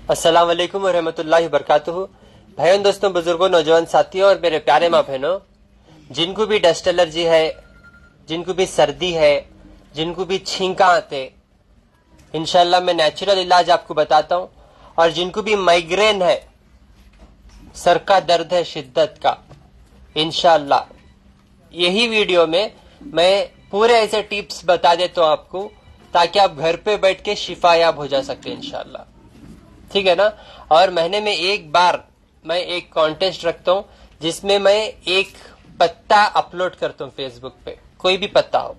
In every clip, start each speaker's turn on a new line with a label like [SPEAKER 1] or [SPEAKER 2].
[SPEAKER 1] अस्सलाम वालेकुम रहमतुल्लाहि वबरकातुहू। भाइयों, दोस्तों, बुजुर्गों, नौजवान साथियों और मेरे प्यारे माँ बहनों, जिनको भी डस्ट एलर्जी है, जिनको भी सर्दी है, जिनको भी छींका आते, इंशाल्लाह मैं नेचुरल इलाज आपको बताता हूँ। और जिनको भी माइग्रेन है, सर का दर्द है शिद्दत का, इंशाल्लाह यही वीडियो में मैं पूरे ऐसे टिप्स बता देता हूँ आपको, ताकि आप घर पे बैठ के शिफायाब हो जा सकते हैं इंशाल्लाह। ठीक है ना। और महीने में एक बार मैं एक कॉन्टेस्ट रखता हूँ, जिसमें मैं एक पत्ता अपलोड करता हूँ फेसबुक पे, कोई भी पत्ता हो,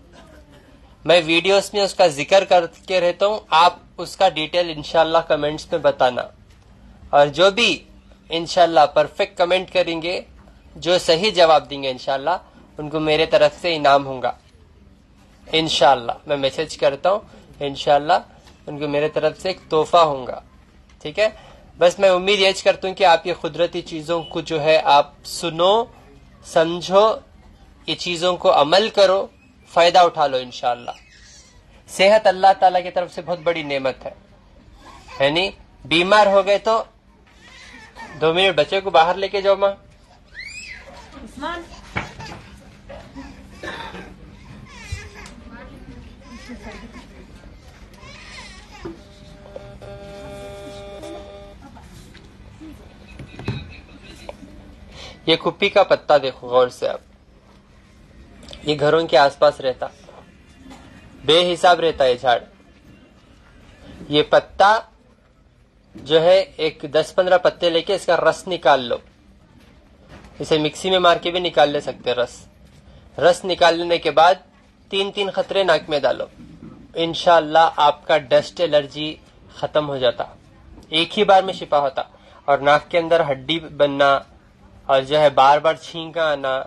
[SPEAKER 1] मैं वीडियोस में उसका जिक्र करके रहता हूँ। आप उसका डिटेल इंशाल्लाह कमेंट्स में बताना, और जो भी इंशाल्लाह परफेक्ट कमेंट करेंगे, जो सही जवाब देंगे इंशाल्लाह, उनको मेरे तरफ से इनाम होगा इंशाल्लाह। मैं मैसेज करता हूँ, इंशाल्लाह उनको मेरे तरफ से एक तोहफा होगा। ठीक है। बस मैं उम्मीद यही करता हूँ कि आप ये कुदरती चीजों को जो है आप सुनो, समझो, ये चीजों को अमल करो, फायदा उठा लो इंशाल्लाह। सेहत अल्लाह ताला की तरफ से बहुत बड़ी नेमत है नहीं। बीमार हो गए तो 2 मिनट बच्चे को बाहर लेके जाओ माँ। ये कुप्पी का पत्ता देखो गौर से आप, ये घरों के आसपास रहता, बेहिसाब रहता है झाड़। ये पत्ता जो है, एक 10-15 पत्ते लेके इसका रस निकाल लो। इसे मिक्सी में मार के भी निकाल ले सकते रस निकाल लेने के बाद 3-3 खतरे नाक में डालो, इंशाअल्लाह आपका डस्ट एलर्जी खत्म हो जाता, एक ही बार में शिफा होता। और नाक के अंदर हड्डी बनना, और जो है बार बार छींका आना,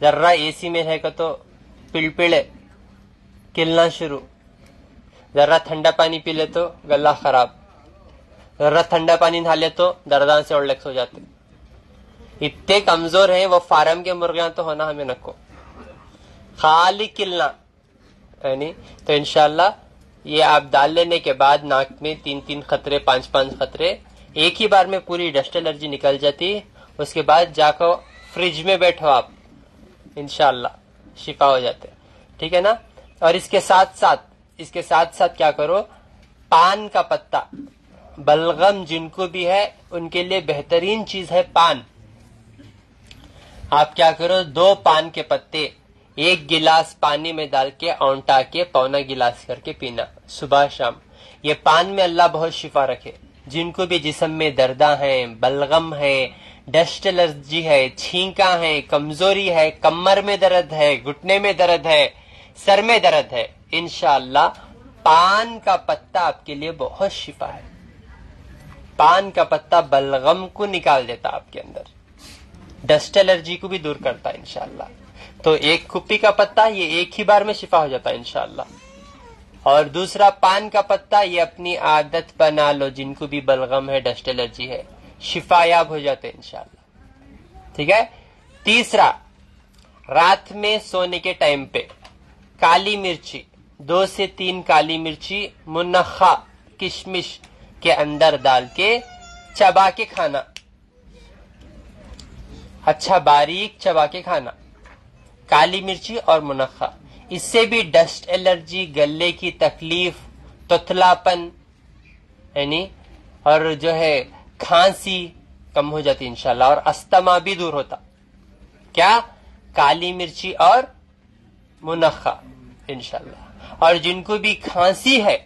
[SPEAKER 1] जर्रा एसी में है तो पिलपिले किलना शुरू, जर्रा ठंडा पानी पी ले तो गला खराब, जर्रा ठंडा पानी नहा ले तो दर्दान से ओल्लेक्स हो जाते। इतने कमजोर हैं वो फार्म के मुर्गियां तो होना हमें नको, खाली किलना यानी। तो इंशाल्लाह ये आप डाल लेने के बाद नाक में 3-3 खतरे, 5-5 खतरे, एक ही बार में पूरी डस्ट एलर्जी निकल जाती। उसके बाद जाकर फ्रिज में बैठो आप, इंशाल्लाह शिफा हो जाते। ठीक है ना। और इसके साथ साथ क्या करो, पान का पत्ता, बलगम जिनको भी है उनके लिए बेहतरीन चीज है पान। आप क्या करो, 2 पान के पत्ते 1 गिलास पानी में डाल के औंटा के पौना गिलास करके पीना सुबह शाम। ये पान में अल्लाह बहुत शिफा रखे। जिनको भी जिस्म में दर्दा है, बलगम है, डस्ट एलर्जी है, छींका है, कमजोरी है, कमर में दर्द है, घुटने में दर्द है, सर में दर्द है, इंशाअल्लाह पान का पत्ता आपके लिए बहुत शिफा है। पान का पत्ता बलगम को निकाल देता आपके अंदर, डस्ट एलर्जी को भी दूर करता है इंशाअल्लाह। तो एक कुप्पी का पत्ता, ये एक ही बार में शिफा हो जाता है इंशाअल्लाह। और दूसरा पान का पत्ता, ये अपनी आदत बना लो, जिनको भी बलगम है, डस्ट एलर्जी है, शिफायाब हो जाते इंशाअल्लाह। ठीक है। तीसरा, रात में सोने के टाइम पे काली मिर्ची, 2 से 3 काली मिर्ची मुनक्खा किशमिश के अंदर डाल के चबा के खाना, अच्छा बारीक चबा के खाना, काली मिर्ची और मुनक्खा। इससे भी डस्ट एलर्जी, गले की तकलीफ, तुतलापन यानी और जो है खांसी कम हो जाती इंशाल्लाह, और अस्थमा भी दूर होता। क्या? काली मिर्ची और मुनक्खा इंशाल्लाह। और जिनको भी खांसी है,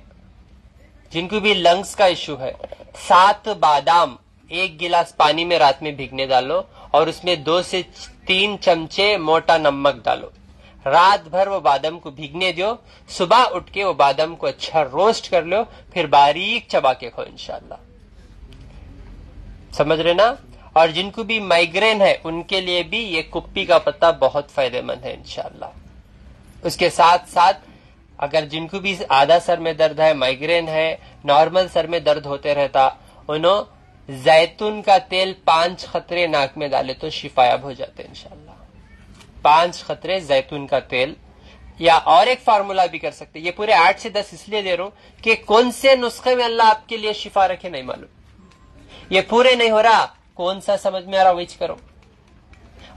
[SPEAKER 1] जिनको भी लंग्स का इश्यू है, 7 बादाम 1 गिलास पानी में रात में भिगने डालो, और उसमें 2 से 3 चमचे मोटा नमक डालो। रात भर वो बादाम को भीगने दो, सुबह उठ के वो बादाम को अच्छा रोस्ट कर लो, फिर बारीक चबा के खाओ इंशाल्लाह। समझ रहे ना। और जिनको भी माइग्रेन है उनके लिए भी ये कुप्पी का पत्ता बहुत फायदेमंद है इंशाल्लाह। उसके साथ साथ अगर जिनको भी आधा सर में दर्द है, माइग्रेन है, नॉर्मल सर में दर्द होते रहता, उन्होंने जैतून का तेल 5 खतरे नाक में डाले तो शिफायाब हो जाते इंशाल्लाह। 5 खतरे जैतून का तेल, या और एक फार्मूला भी कर सकते। ये पूरे 8 से 10 इसलिए दे रहा हूं कि कौन से नुस्खे में अल्लाह आपके लिए शिफा रखे नहीं मालूम। ये पूरे नहीं हो रहा, कौन सा समझ में आ रहा वही करो।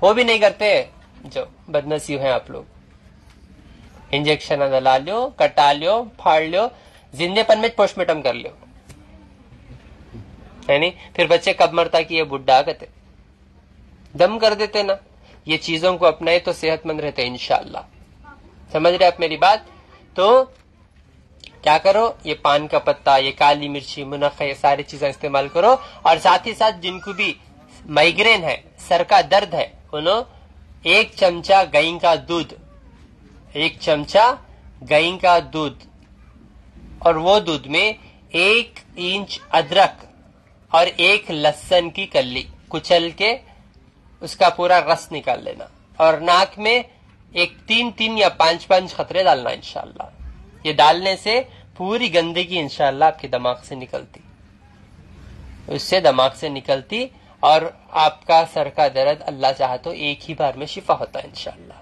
[SPEAKER 1] वो भी नहीं करते, जो बदनसीब है आप लोग। इंजेक्शन डला लो, कटा लो, फाड़ लो, जिंदेपन में पोस्टमार्टम कर लो, है नहीं? फिर बच्चे कब मरता कि ये बुढ़ा कहते, दम कर देते ना। ये चीजों को अपनाए तो सेहतमंद रहते इंशाअल्लाह। समझ रहे आप मेरी बात? तो क्या करो, ये पान का पत्ता, ये काली मिर्ची, मुनक्का, ये सारी चीजें इस्तेमाल करो। और साथ ही साथ जिनको भी माइग्रेन है, सर का दर्द है, उन्होंने 1 चमचा गाय का दूध, 1 चमचा गाय का दूध, और वो दूध में 1 इंच अदरक और 1 लहसुन की कली कुचल के उसका पूरा रस निकाल लेना, और नाक में 3 या 5 खतरे डालना इंशाअल्लाह। ये डालने से पूरी गंदगी इंशाअल्लाह आपके दिमाग से निकलती, उससे दिमाग से निकलती, और आपका सर का दर्द अल्लाह चाहे तो एक ही बार में शिफा होता है इंशाअल्लाह।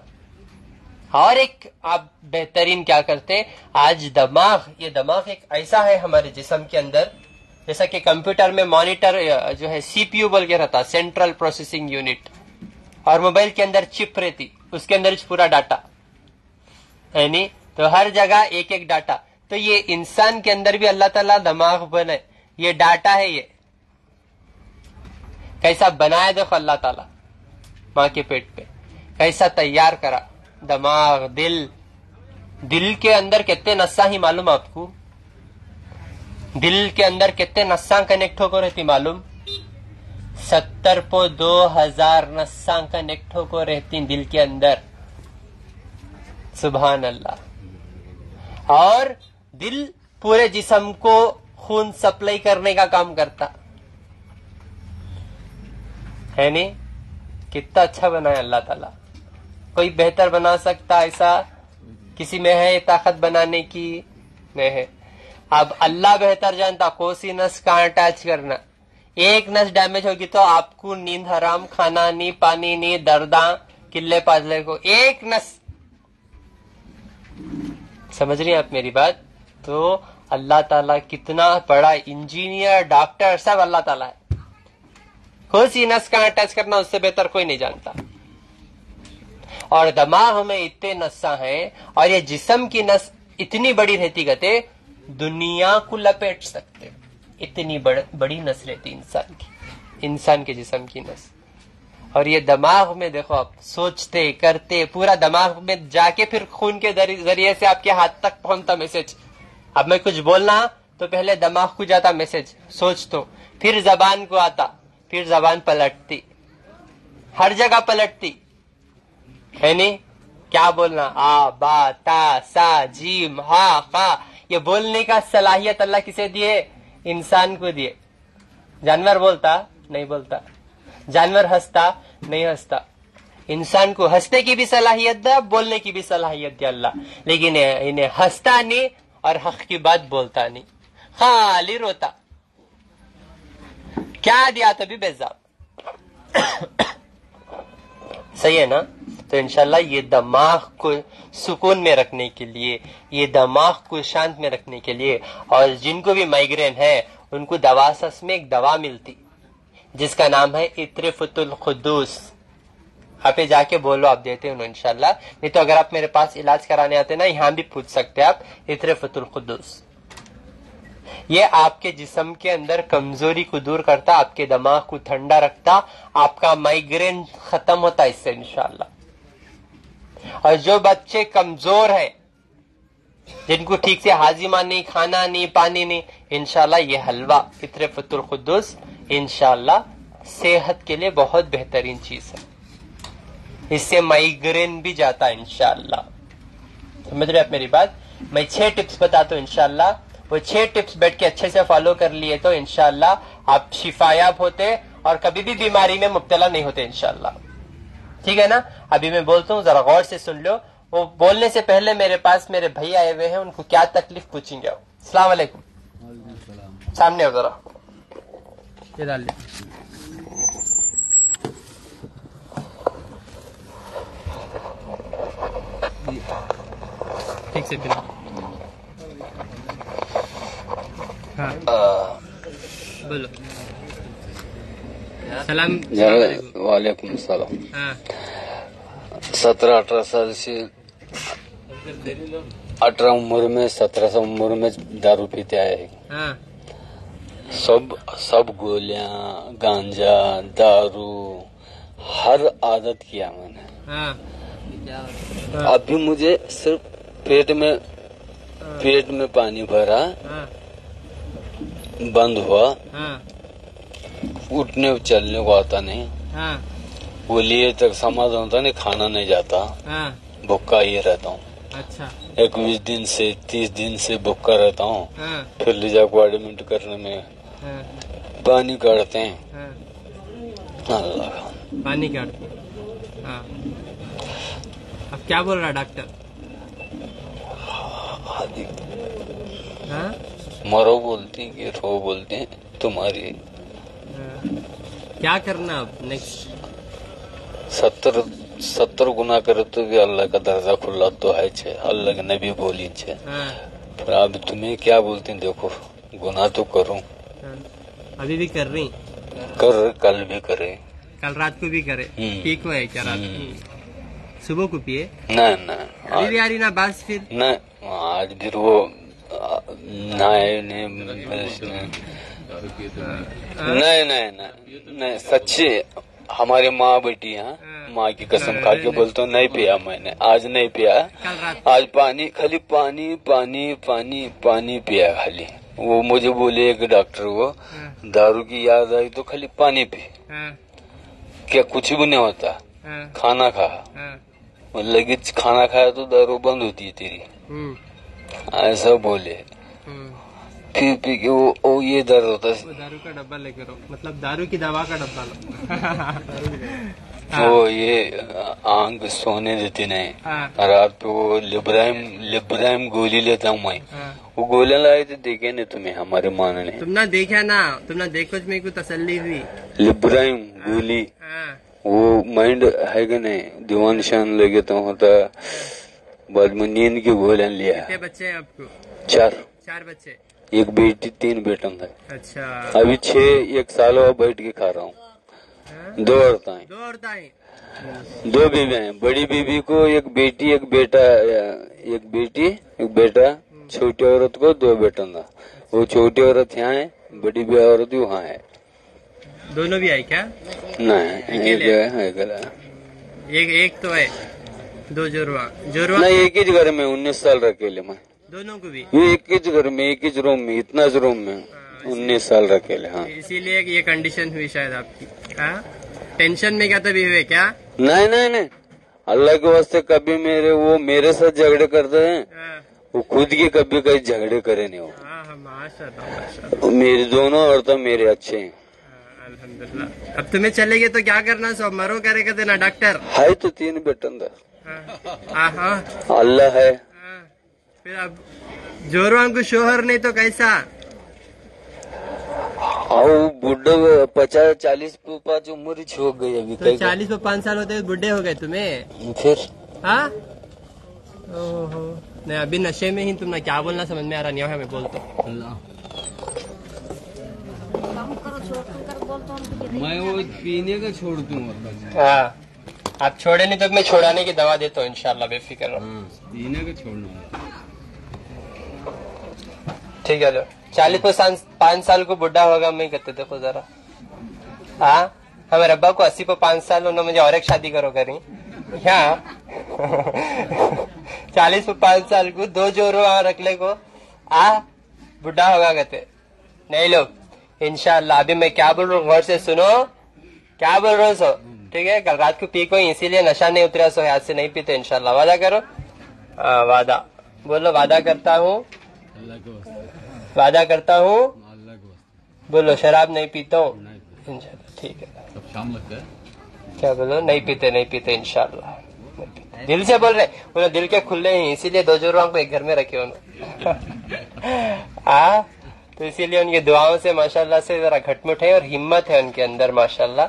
[SPEAKER 1] और एक आप बेहतरीन क्या करते, आज ये दिमाग एक ऐसा है हमारे जिस्म के अंदर, जैसा कि कंप्यूटर में मॉनिटर जो है सीपीयू बोल के रहता, सेंट्रल प्रोसेसिंग यूनिट, और मोबाइल के अंदर चिप रहती, उसके अंदर पूरा डाटा है नहीं? तो हर जगह एक एक डाटा। तो ये इंसान के अंदर भी अल्लाह ताला दिमाग बने, ये डाटा है, ये कैसा बनाया देखो अल्लाह ताला, माँ के पेट पे कैसा तैयार करा दिमाग, दिल के अंदर कितने नस्सा ही मालूम आपको? दिल के अंदर कितने नस्सा कनेक्ट होकर रहती मालूम? 70,000 नस्सा कनेक्ट होकर रहती दिल के अंदर। सुभान अल्लाह। और दिल पूरे जिस्म को खून सप्लाई करने का काम करता है नहीं? कितना अच्छा बनाया अल्लाह ताला। कोई बेहतर बना सकता ऐसा किसी में है ताकत बनाने की? नहीं है। अब अल्लाह बेहतर जानता कौन सी नस कहां अटैच करना। एक नस डैमेज होगी तो आपको नींद हराम, खाना नहीं, पानी नहीं, दर्दा, किले पाजले को, एक नस। समझ रही हैं आप मेरी बात? तो अल्लाह ताला कितना बड़ा इंजीनियर, डॉक्टर, सब अल्लाह ताला है। कौन सी नस कहां अटैच करना उससे बेहतर कोई नहीं जानता। और दिमाग में इतने नस्सा हैं, और ये जिस्म की नस इतनी बड़ी रहती कहते दुनिया को लपेट सकते, इतनी बड़ी नस रहती इंसान के जिस्म की नस। और ये दिमाग में देखो आप सोचते करते पूरा दिमाग में जाके फिर खून के जरिए से आपके हाथ तक पहुंचता मैसेज। अब मैं कुछ बोलना तो पहले दिमाग को जाता मैसेज, सोच तो, फिर जबान को आता, फिर जबान पलटती, हर जगह पलटती है नहीं? क्या बोलना? आ बा ता सा जीम हा का, ये बोलने का सलाहियत अल्लाह किसे दिए? इंसान को दिए। जानवर बोलता नहीं बोलता, जानवर हंसता नहीं हंसता, इंसान को हंसने की भी सलाहियत दे, बोलने की भी सलाहियत दे अल्लाह, लेकिन इन्हें हंसता नहीं और हक की बात बोलता नहीं, खाली रोता। क्या दिया तभी बेजाब। सही है ना? तो इंशाल्लाह ये दिमाग को सुकून में रखने के लिए, ये दिमाग को शांत में रखने के लिए, और जिनको भी माइग्रेन है उनको दवासस में एक दवा मिलती जिसका नाम है इत्रिफतुल खुद्दूस। आप जाके बोलो, आप देते हो इंशाल्लाह। नहीं तो अगर आप मेरे पास इलाज कराने आते ना, यहां भी पूछ सकते हैं आप। इत्रिफतुल खुद्दूस ये आपके जिस्म के अंदर कमजोरी को दूर करता, आपके दिमाग को ठंडा रखता, आपका माइग्रेन खत्म होता इससे इंशाल्लाह। और जो बच्चे कमजोर हैं, जिनको ठीक से हाजिमा नहीं, खाना नहीं, पानी नहीं, इंशाल्लाह ये हलवा इत्रिफतुल खुद्दूस इंशाल्लाह सेहत के लिए बहुत बेहतरीन चीज है। इससे माइग्रेन भी जाता है इंशाल्लाह। समझ रहे आप मेरी बात? मैं 6 टिप्स बताता हूँ इंशाल्लाह। वो 6 टिप्स बैठ के अच्छे से फॉलो कर लिए तो इंशाल्लाह आप शिफायाब होते और कभी भी बीमारी में मुब्तला नहीं होते इंशाल्लाह। ठीक है ना? अभी मैं बोलता हूँ, जरा गौर से सुन लो। वो बोलने से पहले मेरे पास मेरे भाई आए हुए हैं, उनको क्या तकलीफ पूछेंगे। अस्सलाम वालेकुम। सामने आओ जरा, ये डाल ले। ठीक से पिला। हाँ बोलो। सलाम।
[SPEAKER 2] वालेकुम सलाम।
[SPEAKER 1] हाँ
[SPEAKER 2] 17-18 साल से 18 उम्र में 17 उम्र में दारू पीते आए हैं।
[SPEAKER 1] हाँ
[SPEAKER 2] सब गोलियां, गांजा, दारू हर आदत किया मैंने।
[SPEAKER 1] हाँ
[SPEAKER 2] अभी मुझे सिर्फ पेट में पानी भरा,
[SPEAKER 1] हाँ
[SPEAKER 2] बंद हुआ,
[SPEAKER 1] हाँ
[SPEAKER 2] उठने चलने को आता नहीं,
[SPEAKER 1] हाँ
[SPEAKER 2] वो लिए तक समाधान होता नहीं, खाना नहीं जाता,
[SPEAKER 1] हाँ।
[SPEAKER 2] भूखा ही रहता हूँ।
[SPEAKER 1] अच्छा
[SPEAKER 2] 21 दिन से 30 दिन से भूखा रहता हूँ।
[SPEAKER 1] हाँ
[SPEAKER 2] फिर ले जाकर एडमिट करने में
[SPEAKER 1] हाँ
[SPEAKER 2] पानी काटते हैं।
[SPEAKER 1] हाँ
[SPEAKER 2] अल्लाह
[SPEAKER 1] पानी काटते। हाँ अब क्या बोल रहा डॉक्टर? हाँ
[SPEAKER 2] मरो बोलती कि रो बोलते हैं तुम्हारी।
[SPEAKER 1] क्या करना अब नेक्स्ट?
[SPEAKER 2] 70 गुना करे तो भी अल्लाह का दर्जा खुला तो है छे, अल्लाह के नबी बोली छे।
[SPEAKER 1] हाँ
[SPEAKER 2] पर अब तुम्हें क्या बोलते हैं, देखो गुनाह तो करूं,
[SPEAKER 1] हाँ। अभी भी कर रही?
[SPEAKER 2] कल भी करे,
[SPEAKER 1] कल रात को भी करे। पी को है क्या रात को? सुबह को पिए?
[SPEAKER 2] ना
[SPEAKER 1] अभी भी आ रही ना बस फिर?
[SPEAKER 2] ना आज फिर वो नहीं सच्ची हमारी माँ बेटी है, माँ की कसम खा के बोलता हूँ नहीं पिया मैंने, आज नहीं पिया। आज पानी खाली पानी पानी पानी पानी पिया खाली। वो मुझे बोले एक डॉक्टर वो दारू की याद आई तो खाली पानी पी, क्या कुछ भी नहीं होता, खाना खा, लगे खाना खाया तो दारू बंद होती है तेरी, ऐसा बोले। पी के वो ये दर्द होता है।
[SPEAKER 1] वो दारू का डब्बा लेकर रो, मतलब दारू की दवा का डब्बा लो।
[SPEAKER 2] वो ये आंख सोने देती नहीं। रात को वो लिब्राइम गोली लेता हूँ मैं। वो गोलियां लाई तो देखे नहीं तुम्हें, हमारे मान ने
[SPEAKER 1] तुमने देखा ना, तुमने देखो मेरे को तसल्ली हुई।
[SPEAKER 2] लिब्राइम गोली वो माइंड है कि नहीं, दीवान शान लगे तो होता। बाद में नींद की गोलियां लिया।
[SPEAKER 1] कितने बच्चे हैं आपको? 4 बच्चे।
[SPEAKER 2] एक बेटी 3 बेटा है।
[SPEAKER 1] अच्छा
[SPEAKER 2] अभी 1 साल हुआ बैठ के खा रहा हूँ। 2 औरतें 2 बीवियां हैं। बड़ी बीवी को एक बेटी एक बेटा, छोटी औरत को 2 बेटा था। वो छोटी औरत यहाँ है, बड़ी भी औरत वहाँ है।
[SPEAKER 1] दोनों भी आई क्या?
[SPEAKER 2] नहीं
[SPEAKER 1] एक तो है, 2 जोरवा
[SPEAKER 2] नहीं, एक ही घर में 19 साल अकेले मैं।
[SPEAKER 1] दोनों को भी
[SPEAKER 2] एक ही घर में, एक ही रूम में, इतना रूम में 19 साल अकेले। हाँ
[SPEAKER 1] इसीलिए ये कंडीशन हुई शायद आपकी। टेंशन में क्या तभी हुए क्या?
[SPEAKER 2] नहीं अल्लाह के वास्ते कभी मेरे साथ झगड़े करते हैं, वो खुद की कभी कहीं झगड़े करे नहीं। वो
[SPEAKER 1] माशाल्लाह
[SPEAKER 2] मेरी दोनों औरतें मेरे अच्छे हैं
[SPEAKER 1] अल्हम्दुलिल्लाह। अब तुम्हें चलेगे तो क्या करना, सब मरो करेगा देना डॉक्टर है
[SPEAKER 2] तो 3 बेटन
[SPEAKER 1] हाँ
[SPEAKER 2] अल्लाह है।
[SPEAKER 1] फिर अब जोरवान को शोहर नहीं तो कैसा?
[SPEAKER 2] बुढ़े 50-40 उम्र हो गई अभी
[SPEAKER 1] तो 40-5 साल होते बुढ़े हो गए तुम्हें
[SPEAKER 2] फिर?
[SPEAKER 1] हाँ ओहो नहीं, अभी नशे में ही तुमने क्या बोलना समझ में आ रहा नहीं है। मैं बोलता
[SPEAKER 2] मैं वो पीने का छोड़ दूंगा।
[SPEAKER 1] हाँ आप छोड़े नहीं तो मैं छोड़ाने की दवा देता हूँ इंशाल्लाह, बेफिक्र रहो।
[SPEAKER 2] पीने का छोड़ना
[SPEAKER 1] ठीक है। लो 40-5 साल को बुढ़ा होगा मैं कहते देखो जरा। हाँ हमारे अब्बा को 80-5 साल उन्होंने मुझे और एक शादी करो करी यहाँ 40-5 साल को 2 जोरो वहां रख ले को बुढ़ा होगा कहते नहीं लोग इंशाल्लाह। अभी मैं क्या बोल रहा हूँ गौर से सुनो, क्या बोल रहा हूँ सो ठीक है। कल रात को पी को इसीलिए नशा नहीं उतरा, सो याद से नहीं पीते इंशाल्लाह। वादा करो। वादा बोलो, वादा करता हूँ, वादा करता हूँ। बोलो शराब नहीं पीता हूँ इंशाल्लाह। ठीक है
[SPEAKER 2] शाम लगता है
[SPEAKER 1] क्या बोलो, नहीं पीते इंशाल्लाह। दिल से बोल रहे, उन्होंने दिल के खुले हैं इसीलिए 2 जोरों को एक घर में रखे उन्होंने। तो इसीलिए उनकी दुआओं से माशाल्लाह से जरा घटमुट है और हिम्मत है उनके अंदर माशाल्लाह।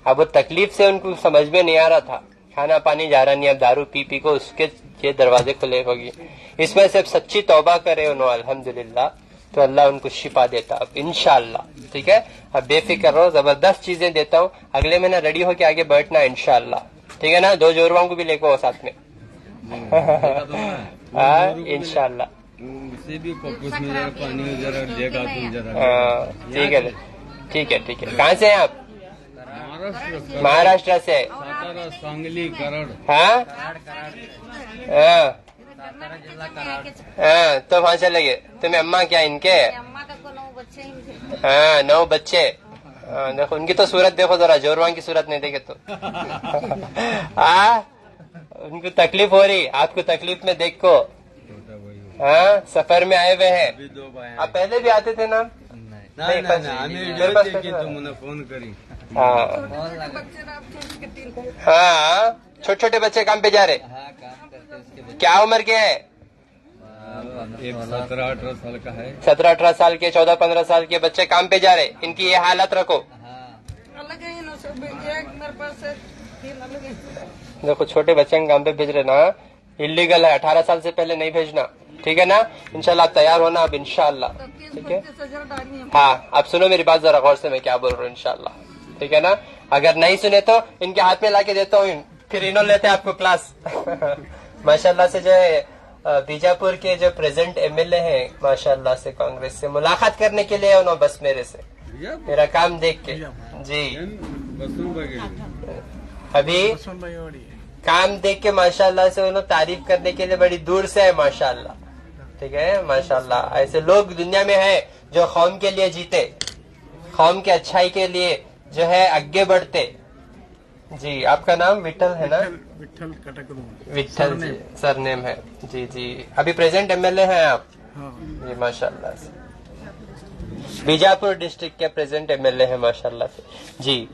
[SPEAKER 1] अब वो तकलीफ से उनको समझ में नहीं आ रहा था, खाना पानी जा रहा नहीं, अब दारू पी को उसके ये दरवाजे खुले होगी। इसमें से सच्ची तौबा करे उन्होंने अल्हम्दुलिल्लाह तो अल्लाह उनको शिफा देता अब इंशाअल्लाह। ठीक है, अब बेफिक्र रहो, जबरदस्त चीजें देता हूँ, अगले महीना रेडी होके आगे बैठना इंशाअल्लाह। ठीक है ना, 2 जोरवाओं को भी लेको आओ साथ में। इंशाअल्लाह। ठीक है ठीक है ठीक है। कहाँ से हैं आप? महाराष्ट्र से।
[SPEAKER 3] सांगली, कराड।
[SPEAKER 1] हाँ तो वहाँ चले गए। तुम्हें अम्मा क्या इनके? हाँ 9 बच्चे। देखो उनकी तो सूरत देखो जरा, जोरवां की सूरत नहीं देखे तो। उनको तकलीफ हो रही, आपको तकलीफ में देख को। हाँ सफर में आए हुए हैं। आप पहले भी आते थे ना? नहीं, मेरे पास
[SPEAKER 3] तुमने फोन करी।
[SPEAKER 1] हाँ छोटे छोटे बच्चे काम पे जा रहे। क्या उम्र के है?
[SPEAKER 3] एक 17-18 साल का है।
[SPEAKER 1] 17-18 साल के, 14-15 साल के बच्चे काम पे जा रहे। इनकी ये हालत रखो। देखो छोटे बच्चे काम पे भेज रहे ना, इलीगल है, 18 साल से पहले नहीं भेजना। ठीक है ना, इंशाल्लाह आप तैयार होना अब इंशाल्लाह। ठीक है, हाँ आप सुनो मेरी बात जरा गौर से, मैं क्या बोल रहा हूँ इंशाल्लाह। ठीक है ना, अगर नहीं सुने तो इनके हाथ में लाके देता हूँ, फिर इन्होंने लेते हैं आपको क्लास। माशाल्लाह से जो है बीजापुर के जो प्रेजेंट एमएलए हैं माशाल्लाह से, कांग्रेस से मुलाकात करने के लिए उन्होंने बस मेरे से, मेरा काम देख के जी, अभी काम देख के माशाल्लाह से उन्होंने तारीफ करने के लिए बड़ी दूर से है माशाल्लाह। ठीक है माशाल्लाह, ऐसे लोग दुनिया में है जो कौम के लिए जीते, कौम के अच्छाई के लिए जो है आगे बढ़ते। जी आपका नाम विठल है ना?
[SPEAKER 4] विठल कटक,
[SPEAKER 1] विठल जी सरनेम है जी। जी अभी प्रेजेंट एमएलए हैं आप?
[SPEAKER 4] हाँ।
[SPEAKER 1] जी माशाल्लाह से बीजापुर डिस्ट्रिक्ट के प्रेजेंट एमएलए हैं माशाल्लाह से जी।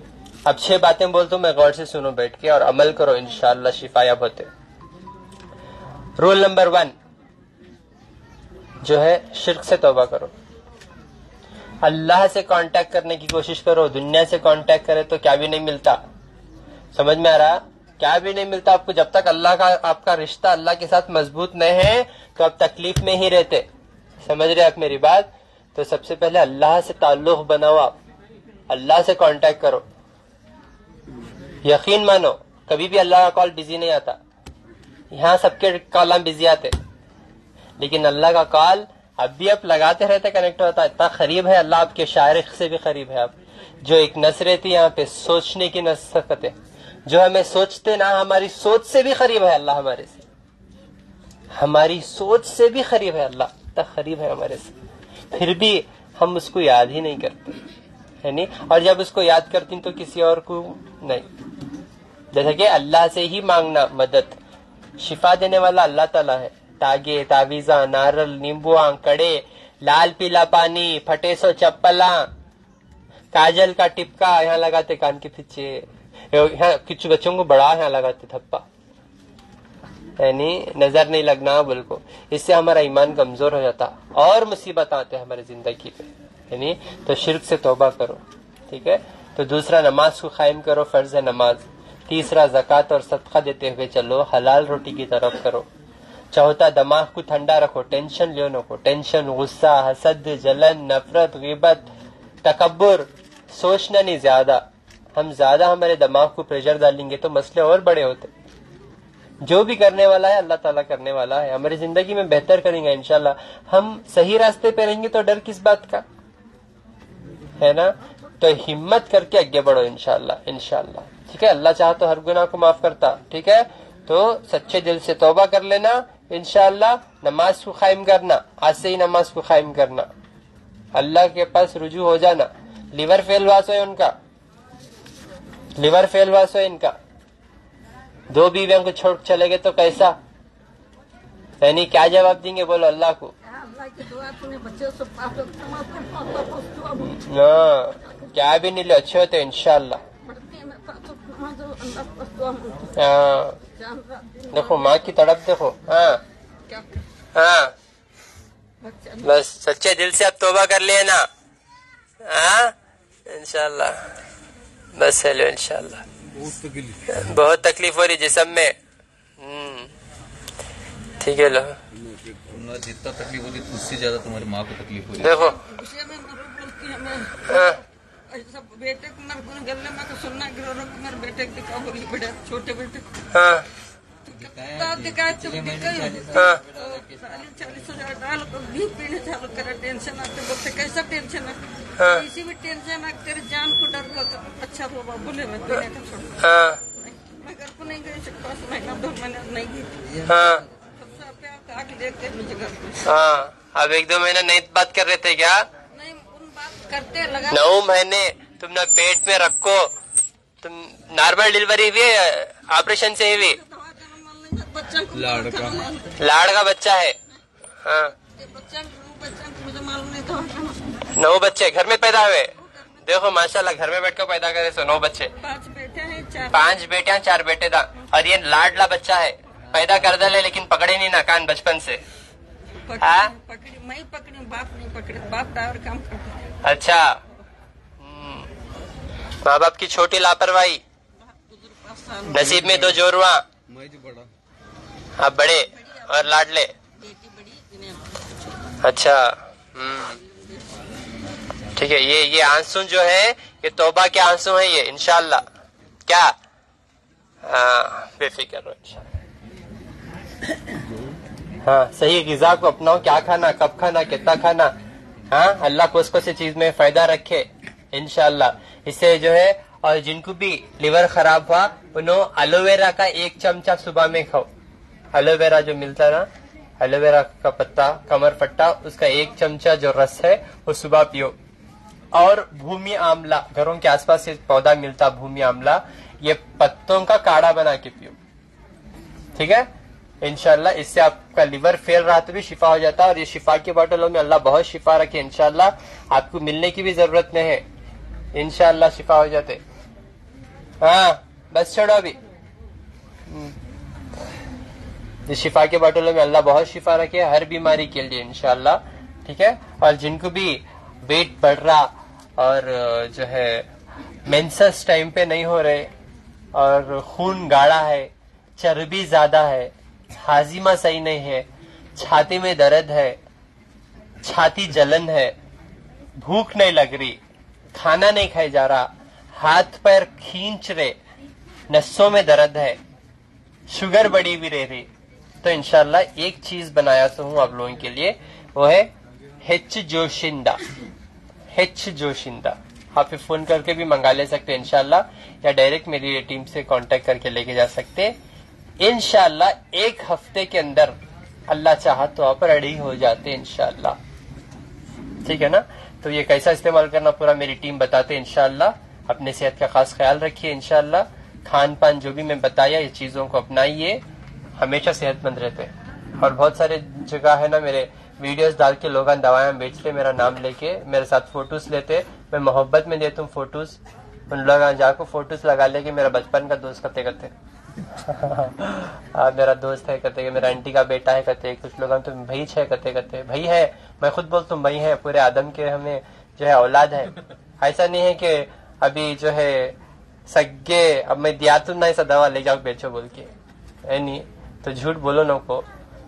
[SPEAKER 1] अब 6 बातें बोलता हूँ, मैं गौर से सुनो बैठ के और अमल करो, इंशाल्लाह शिफायाब होते। रूल नंबर 1 जो है शिर्क से तौबा करो। अल्लाह से कांटेक्ट करने की कोशिश करो, दुनिया से कांटेक्ट करे तो क्या भी नहीं मिलता। समझ में आ रहा? क्या भी नहीं मिलता आपको जब तक अल्लाह का आपका रिश्ता अल्लाह के साथ मजबूत नहीं है, तो आप तकलीफ में ही रहते। समझ रहे आप मेरी बात? तो सबसे पहले अल्लाह से ताल्लुक बनाओ, आप अल्लाह से कांटेक्ट करो। यकीन मानो कभी भी अल्लाह का कॉल बिजी नहीं आता। यहाँ सबके कॉल बिजी आते, लेकिन अल्लाह का कॉल अब भी आप लगाते रहते, कनेक्ट होता है। इतना करीब है अल्लाह, आपके शारिक से भी करीब है। आप जो एक नस रहती है यहाँ पे, सोचने की नसकत है, जो हमें सोचते ना, हमारी सोच से भी करीब है अल्लाह, हमारे से, हमारी सोच से भी करीब है अल्लाह, इतना करीब है हमारे से, फिर भी हम उसको याद ही नहीं करते है नहीं। और जब उसको याद करती तो किसी और को नहीं, जैसे कि अल्लाह से ही मांगना मदद। शिफा देने वाला अल्लाह ताला है। तागे, तावीजा, नारल, नींबुआ, कड़े, लाल पीला पानी, फटे सो चप्पला, काजल का टिपका यहाँ लगाते कान के पीछे, यहाँ कुछ बच्चों को बड़ा यहाँ लगाते थप्पा, यानी नजर नहीं लगना बोल को। इससे हमारा ईमान कमजोर हो जाता और मुसीबत आते हैं हमारी जिंदगी पे, यानी तो शिर्क से तौबा करो। ठीक है, तो दूसरा नमाज को कायम करो, फर्ज है नमाज। तीसरा ज़कात और सदका देते हुए चलो, हलाल रोटी की तरफ करो। चौथा दिमाग को ठंडा रखो, टेंशन लियो नको। टेंशन, गुस्सा, हसद, जलन, नफरत, गिबत, तकब्बुर, सोचना नहीं ज्यादा। हम ज्यादा हमारे दिमाग को प्रेशर डालेंगे तो मसले और बड़े होते। जो भी करने वाला है अल्लाह ताला करने वाला है, हमारी जिंदगी में बेहतर करेंगे इंशाल्लाह। हम सही रास्ते पे रहेंगे तो डर किस बात का है ना। तो हिम्मत करके आगे बढ़ो इंशाल्लाह, इंशाल्लाह। ठीक है, अल्लाह चाहे तो हर गुनाह को माफ करता। ठीक है, तो सच्चे दिल से तौबा कर लेना इंशाल्लाह। नमाज को कायम करना, आज से ही नमाज को कायम करना, अल्लाह के पास रुजू हो जाना। लिवर फेल हुआ सो उनका, लिवर फेल हुआ सो इनका, 2 बीवियों को छोड़ चले गए तो कैसा, यानी क्या जवाब देंगे बोलो अल्लाह को? क्या भी नहीं लो, अच्छे होते इंशाल्लाह। देखो माँ की तड़प देखो। हाँ हाँ, बस सच्चे दिल से अब तौबा कर लिए ना। हाँ इंशाल्लाह, बस है लो इंशाल्लाह। बहुत तकलीफ हो रही जिस्म में। ठीक है लो।
[SPEAKER 3] जितना तकलीफ होती है उससे ज्यादा तुम्हारी माँ को तकलीफ होती है।
[SPEAKER 1] देखो
[SPEAKER 4] सब बेटे को मेरे को गले में तो सुनना गिरो मेरे बेटे को दिखा बोली बेटा छोटे बेटे
[SPEAKER 1] हाँ
[SPEAKER 4] दिखाए तो 40,000 डाल को भी पीने चालू करे टेंशन आते बोलते कैसा टेंशन है किसी भी टेंशन आ तेरे जान को डर लो तो अच्छा हो बोले मैं पीने का छोड़ मैं घर को नहीं गई 5 महीना 2 महीना नहीं गई
[SPEAKER 1] हाँ
[SPEAKER 4] आके देखते मुझे घर पे
[SPEAKER 1] हाँ। अब 1-2 महीना नहीं बात कर रहे थे क्या?
[SPEAKER 4] नहीं उन बात करते लगा
[SPEAKER 1] 9 महीने तुमने पेट में रखो। तुम नॉर्मल डिलीवरी हुई है ऑपरेशन से हुई?
[SPEAKER 4] बच्चा
[SPEAKER 1] लाड़ का बच्चा है। हाँ
[SPEAKER 4] बच्चा मुझे मालूम नहीं था
[SPEAKER 1] 9 बच्चे घर में पैदा हुए। देखो माशाल्लाह घर में बैठ कर पैदा करे 9 बच्चे।
[SPEAKER 4] 5 बेटे हैं
[SPEAKER 1] 5 बेटियां 4 बेटे था। और ये लाडला बच्चा है पैदा कर डाले लेकिन पकड़े नहीं ना कान बचपन से। हाँ?
[SPEAKER 4] पकड़ी मैं पकड़ी बाप नहीं पकड़े बाप ड्राइवर काम करते
[SPEAKER 1] अच्छा माँ बाप की छोटी लापरवाही नसीब में 2 जोरुआ
[SPEAKER 3] मैं जो बड़ा
[SPEAKER 1] आप बड़े और लाडले।
[SPEAKER 4] बेटी बड़ी इन्हें
[SPEAKER 1] अच्छा ठीक है। ये आंसू जो है ये तौबा के आंसू है ये इंशाल्लाह। क्या बेफिक्र रहो इंशाल्लाह। हाँ सही गिजा को अपनाओ। क्या खाना कब खाना कितना खाना। हाँ अल्लाह को उसको से चीज में फायदा रखे इंशाल्लाह। इससे जो है और जिनको भी लिवर खराब हुआ उन्होंने एलोवेरा का 1 चमचा सुबह में खाओ। एलोवेरा जो मिलता है ना एलोवेरा का पत्ता कमर पट्टा उसका 1 चमचा जो रस है वो सुबह पियो। और भूमि आंवला घरों के आसपास से पौधा मिलता भूमि आंवला ये पत्तों का काढ़ा बना के पियो। ठीक है इंशाल्लाह। इससे आपका लिवर फेल रहा तो भी शिफा हो जाता है। और ये शिफा की बोतलों में अल्लाह बहुत शिफा रखे इंशाल्लाह। आपको मिलने की भी जरूरत नहीं है इंशाल्लाह शिफा हो जाते। हाँ बस छोड़ो अभी। ये शिफा के बोतलों में अल्लाह बहुत शिफा रखे हर बीमारी के लिए इंशाल्लाह। ठीक है। और जिनको भी वेट बढ़ रहा और जो है मेंसेस टाइम पे नहीं हो रहे और खून गाढ़ा है चर्बी ज्यादा है हाजिमा सही नहीं है छाती में दर्द है छाती जलन है भूख नहीं लग रही खाना नहीं खाया जा रहा हाथ पैर खींच रहे नसों में दर्द है शुगर बढ़ी हुई रह रही तो इंशाल्लाह एक चीज बनाया तो हूं आप लोगों के लिए वो है हिच जोशिंदा। आप फोन करके भी मंगा ले सकते हैं इंशाल्लाह या डायरेक्ट मेरी टीम से कांटेक्ट करके लेके जा सकते हैं इंशाल्लाह। 1 हफ्ते के अंदर अल्लाह चाहा तो आप रेडी हो जाते हैं इंशाल्लाह। ठीक है ना। तो ये कैसा इस्तेमाल करना पूरा मेरी टीम बताते हैं इंशाल्लाह। अपने सेहत का खास ख्याल रखिए इंशाल्लाह। खान पान जो भी मैं बताया ये चीजों को अपनाइए हमेशा सेहतमंद रहते हैं। और बहुत सारे जगह है ना मेरे वीडियोस डाल के लोग दवाएं बेचते मेरा नाम लेके मेरे साथ फोटोज लेते मैं मोहब्बत में देता हूँ फोटोज। उन लोग जाकर फोटोज लगा ले मेरा बचपन का दोस्त करते मेरा दोस्त है कहते मेरा आंटी का बेटा है कहते कुछ लोग तो भाई है कहते भाई है मैं खुद बोलता हूँ भाई है पूरे आदम के हमें जो है औलाद है। ऐसा नहीं है कि अभी जो है सगे अब मैं दिया तुम ना ऐसा दवा ले जाओ बेचो बोल के नहीं तो झूठ बोलो ना को।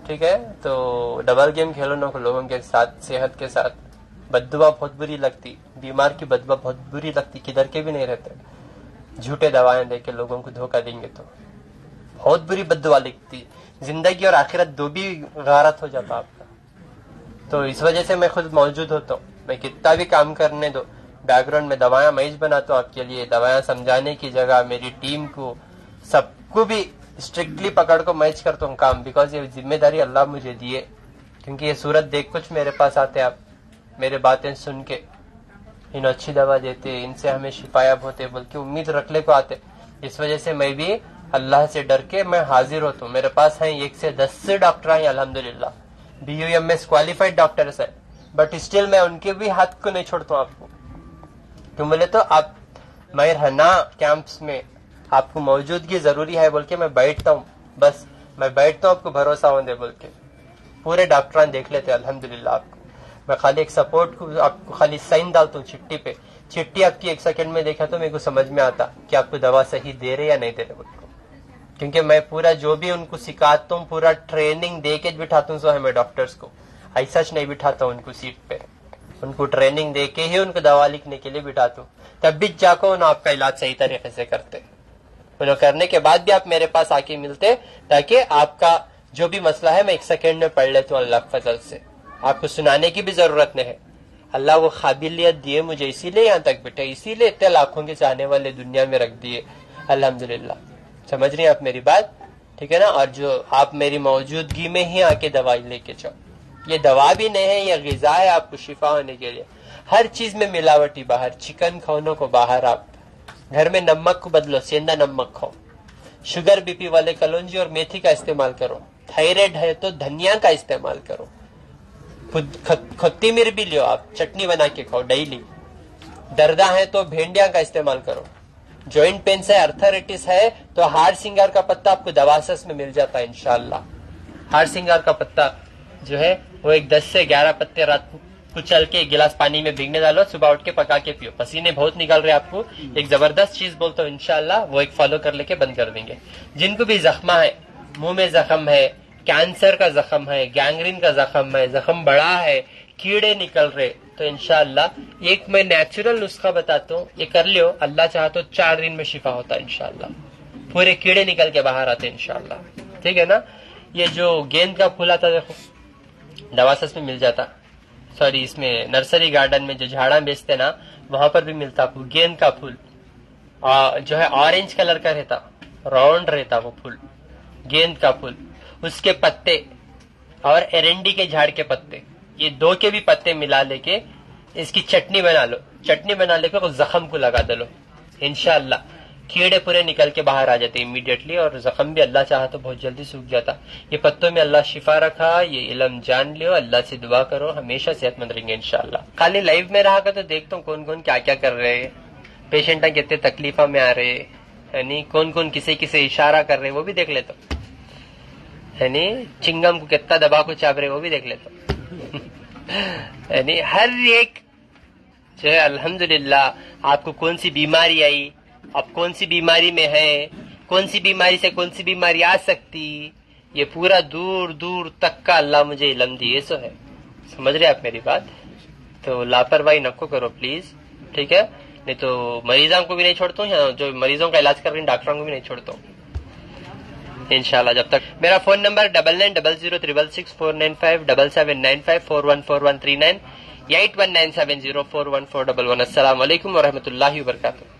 [SPEAKER 1] ठीक है। तो डबल गेम खेलो ना को लोगों के साथ सेहत के साथ। बददुआ बहुत बुरी लगती बीमार की बददुआ बहुत बुरी लगती किधर के भी नहीं रहते। झूठे दवाएं देके लोगों को धोखा देंगे तो बहुत बुरी बददुआ लगती जिंदगी और आखिरत दो भी गारत हो जाता आपका। तो इस वजह से मैं खुद मौजूद होता हूँ। मैं कितना भी काम करने दो बैकग्राउंड में दवाएं मैच बनाता हूँ आपके लिए। दवाएं समझाने की जगह मेरी टीम को सबको भी स्ट्रिक्टली पकड़ को मैच करता हूँ काम बिकॉज ये जिम्मेदारी अल्लाह मुझे दिए। क्योंकि ये सूरत देख कुछ मेरे पास आते आप मेरे बातें सुन के इन अच्छी दवा देते इनसे हमें शिफायाब होते बोल के उम्मीद रखने को आते। इस वजह से मैं भी अल्लाह से डर के मैं हाजिर होता हूँ। मेरे पास है 1 से 10 से डॉक्टर हैं अल्हम्दुलिल्लाह BUMS क्वालिफाइड डॉक्टर्स है बट स्टिल मैं उनके भी हाथ को नहीं छोड़ता हूँ आपको। क्यों बोले तो आप मैं रहना कैंप्स में आपको मौजूदगी जरूरी है बोल के मैं बैठता हूँ। बस मैं बैठता हूँ आपको भरोसा होने बोल के पूरे डॉक्टर देख लेते अल्हम्दुलिल्लाह। आपको मैं खाली एक सपोर्ट को आपको खाली साइन डालता हूँ चिट्ठी पे। चिट्ठी आपकी 1 सेकंड में देखा तो मेरे को समझ में आता कि आपको दवा सही दे रहे या नहीं दे रहे बोल को। क्योंकि मैं पूरा जो भी उनको सिखाता हूँ पूरा ट्रेनिंग दे के बिठाता हूँ। सो है मैं डॉक्टर्स को ऐसा नहीं बिठाता हूँ उनको सीट पे, उनको ट्रेनिंग दे के ही उनको दवा लिखने के लिए बिठाता हूँ। तब भी जाकर उन्हें आपका इलाज सही तरीके से करते, उन्हें करने के बाद भी आप मेरे पास आके मिलते, ताकि आपका जो भी मसला है मैं 1 सेकेंड में पढ़ लेता हूँ अल्लाह के फजल से। आपको सुनाने की भी जरूरत नहीं है। अल्लाह वो काबिलियत दिए मुझे, इसीलिए यहाँ तक बेटे, इसीलिए इतने लाखों के चाहने वाले दुनिया में रख दिए अल्हम्दुलिल्लाह। समझ रही हैं आप मेरी बात? ठीक है ना। और जो आप मेरी मौजूदगी में ही आके दवाई लेके जाओ, ये दवा भी नहीं है, ये गिजा है आपको शिफा होने के लिए। हर चीज में मिलावटी बाहर, चिकन खानों को बाहर, आप घर में नमक को बदलो, सेंधा नमक खाओ, शुगर बीपी वाले कलौंजी और मेथी का इस्तेमाल करो, थायराइड है तो धनिया का इस्तेमाल करो, खत्ती मिर्च भी लियो, आप चटनी बना के खाओ डेली। दर्दा है तो भेंडिया का इस्तेमाल करो, जॉइंट पेन है, अर्थराइटिस है तो हार सिंगार का पत्ता आपको दवासस में मिल जाता है इंशाअल्लाह। हार सिंगार का पत्ता जो है वो एक 10 से 11 पत्ते रात को कुचल के 1 गिलास पानी में भीगने डालो, सुबह उठ के पका के पियो। पसीने बहुत निकल रहे आपको, एक जबरदस्त चीज बोलता हूँ इंशाअल्लाह, वो एक फॉलो कर लेके बंद कर देंगे। जिनको भी जख्मा है, मुंह में जख्म है, कैंसर का जख्म है, गैंग्रीन का जख्म है, जख्म बड़ा है, कीड़े निकल रहे, तो इंशाअल्लाह एक मैं नेचुरल नुस्खा बताता हूँ, ये कर लियो, अल्लाह चाहे तो 4 दिन में शिफा होता है इंशाअल्लाह, पूरे कीड़े निकल के बाहर आते इंशाअल्लाह। ठीक है ना। ये जो गेंद का फूल आता देखो, दवासस में मिल जाता, सॉरी इसमें नर्सरी गार्डन में जो झाड़ा बेचते ना वहां पर भी मिलता आपको गेंद का फूल, जो है ऑरेंज कलर का रहता, राउंड रहता वो फूल, गेंद का फूल, उसके पत्ते और एरंडी के झाड़ के पत्ते, ये 2 के भी पत्ते मिला लेके इसकी चटनी बना लो, चटनी बना लेके उस जख्म को लगा दो, इंशाअल्लाह कीड़े पूरे निकल के बाहर आ जाते इमीडिएटली, और जख्म भी अल्लाह चाहा तो बहुत जल्दी सूख जाता। ये पत्तों में अल्लाह शिफा रखा, ये इल्म जान लियो, अल्लाह से दुआ करो, हमेशा सेहतमंद रहेंगे इंशाअल्लाह। खाली लाइव में रहा कर तो देखता हूँ कौन कौन क्या क्या कर रहे हैं, पेशेंट कितने तकलीफा में आ रहे है, कौन कौन किसे किसे इशारा कर रहे वो भी देख लेता हूँ, है चिंगम को कितना दबा को चाप रहे वो भी देख लेता हूँ। हर एक जो है अल्हम्दुलिल्लाह आपको कौन सी बीमारी आई, अब कौन सी बीमारी में है, कौन सी बीमारी से कौन सी बीमारी आ सकती, ये पूरा दूर दूर तक का अल्लाह मुझे इल्म दिए सो है। समझ रहे आप मेरी बात? तो लापरवाही नको करो प्लीज, ठीक है? नहीं तो मरीजों को भी नहीं छोड़ता हूँ, जो मरीजों का इलाज कर रहे हैं डॉक्टरों को भी नहीं छोड़ता हूँ इंशाल्लाह। जब तक मेरा फोन नंबर 9900666495 7795414139 8197041411। अस्सलाम वालेकुम व रहमतुल्लाहि व बरकातुहू।